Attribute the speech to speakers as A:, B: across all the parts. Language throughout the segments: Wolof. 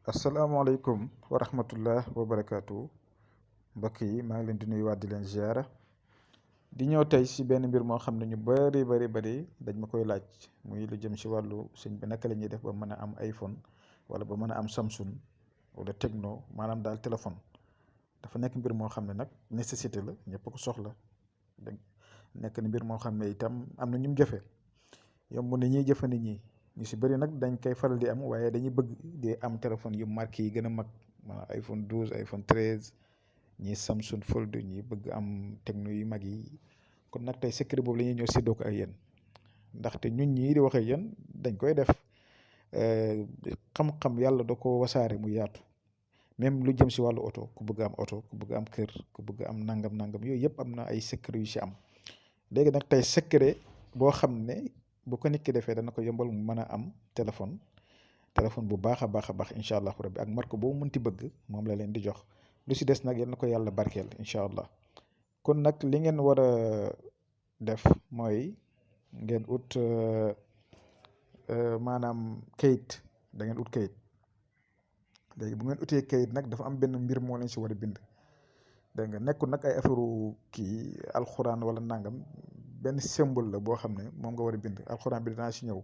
A: asalaamaaleykum wa rahmatullah wa barakaatu mbokk yi maa ngi leen di nuyuwaat di leen ziara di ñëw tey si benn mbir moo xam ne ñu bari dañ ma koy laaj muy lu jëm si wàllu sëñ bi naka la ñuy def ba mën a am iPhone wala ba mën a am Samsung wala Tecno maanaam daal téléphone. dafa nekk mbir moo xam ne nag nécessité la ñëpp ko soxla da nekk na mbir moo xam ne itam am na ñu mu jafe yomb na ñuy jëfe nit ñi ñu si bëri nag dañ koy faral di am waaye dañuy bëgg di am téléphone yu marque yi gën a mag maanaam iPhone 12 iPhone 13 ñi Samsung Fold ñi bëgg am Tecno yu mag yi. kon nag tey secret boobu la ñuy ñëw séddoo ko ak yéen ndaxte ñun ñii di wax ak yéen dañ koy def xam-xam yàlla da ko wasaare mu yaatu même lu jëm si wàllu oto ku bëgg am oto ku bëgg am kër ku bëgg am nangam yooyu yëpp am na ay secret yu si am. léegi nag tey secret boo xam ne bu ko nit ki defee dana ko yombal mu mën a am téléphone bu baax a baax incha allah rabbi ak marque boobu mënti bëgg moom la leen di jox lu si des nag yal na ko yàlla barkeel incha allah. kon nag li ngeen war a def mooy ngeen ut maanaam kayit da ngeen ut kayit. léegi bu ngeen utee kayit nag dafa am benn mbir moo leen si war a bind dégg nga nekkul nag ay affaire kii alxuraan wala nangam benn symbole la boo xam ne moom nga war a bind alxuraan bi dinaa si ñëw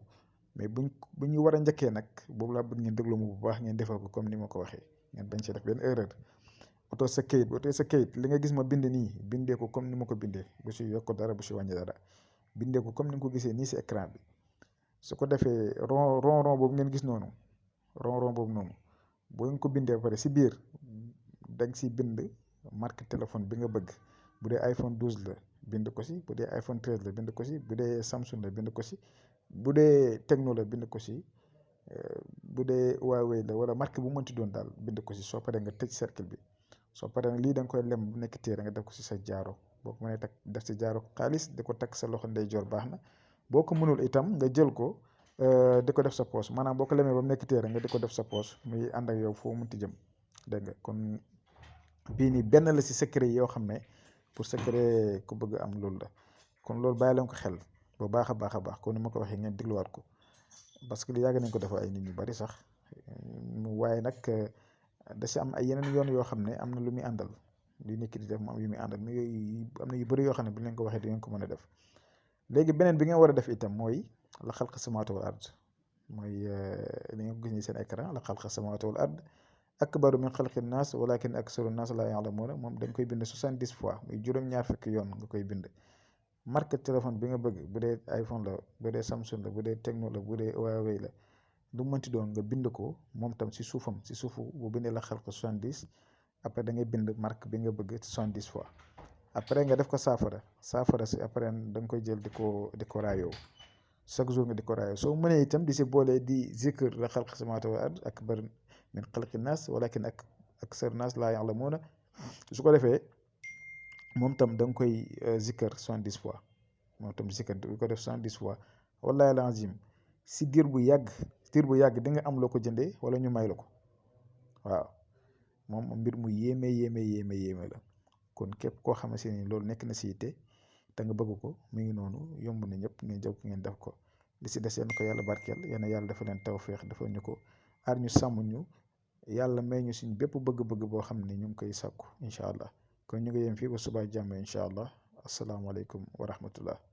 A: mais bu ñu war a njëkkee nag boobu laa bëgg ngeen déglu ma bu baax ngeen defal ko comme ni ma ko waxee ngeen bañ see def benn erreur. oto sa kayit bu otee sa kayit li nga gis ma bind nii bindee ko comme ni ma ko bindee bu si yokk dara bu si wàññi dara bindee ko comme ni nga ko gisee nii si écran bi su ko defee rond boobu ngeen gis noonu rond boobu noonu boo ngeen ko bindee ba pare si biir da nga siy bind marque téléphone bi nga bëgg bu dee iPhone 12 la bind ko si bu dee iPhone 13 la bind ko si bu dee Samsung la bind ko si bu dee Tecno la bind ko si bu dee Huawei la wala marque bu mënti doon daal bind ko si soo paree nga tëj cercle bi. soo paree nag lii da nga koy lem bu nekk téere nga def ko si sa jaaro boo ko mënee takk def si jaaro xaalis di ko takk sa loxo ndeyjoor baax na boo ko mënul itam nga jël ko di ko def sa poos maanaam boo ko lemee ba mu nekk téere nga di ko def sa poos muy ànd ak yow foo mënti jëm dégg nga kon bii nii benn la si secret yoo xam ne pour secret ku bëgg am loolu la kon loolu bàyyi leen ko xel bu baax a baax kon ni ma ko waxee ngeen dégluwaat ko parce que li yàgg nañ ko def ay nit ñu bari sax waaye nag. da si am ay yeneen yoon yoo xam ne am na lu muy àndal li nit ki di def mu am yu muy àndal mais yooyu am na yu bëri yoo xam ne bu leen ko waxee di ngeen ko mën a def. léegi beneen bi ngeen war a def itam mooy la xalqa samawaati wal ard mooy li ngeen ko gis nii seen écran la xalqa samawaati wal ard akbaru min xalqi naas walakin aksaru naas laa ya'lamuuna moom dañ koy bind 70 fois muy juróom-ñaar fukki yoon nga koy bind. marque téléphone bi nga bëgg bu dee iPhone la bu dee Samsung la bu dee Tecno la bu dee Huawei la. lu mënti doon nga bind ko moom tam si suufam si suufu bu bindee la xalq 70 après da ngay bind marque bi nga bëgg 70 fois après nga def ko saafara si après da nga koy jël di ko raayoo chaque jour nga di ko raayoo soo mënee itam di si boole di zikr la xalq samaawaati wal ard akbar min xalqi naas walakin aksar naas laa ya'lamuuna su ko defee moom tam da nga koy zikr 70 fois moom tam zikr di ko def 70 fois wallaahi al-azim si diir bu yàgg di nga am loo ko jëndee wala ñu may la ko waaw moom mbir mu yéeme la kon képp koo xamante ni loolu nekk na si yitte te nga bëgg ko mu ngi noonu yomb na ñëpp ngeen jël ko ngeen def ko li si des yéen ko yàlla barkeel yéen yàlla dafa leen tawféex dafa ñu ko aar ñu sàmm ñu yàlla may ñu suñ bépp bëgg-bëgg boo xam ne ñu ngi koy sàkku incha allah kon ñu ngi yem fii ba subaa jàmm incha allah asalaamaaleykum wa rahmatullah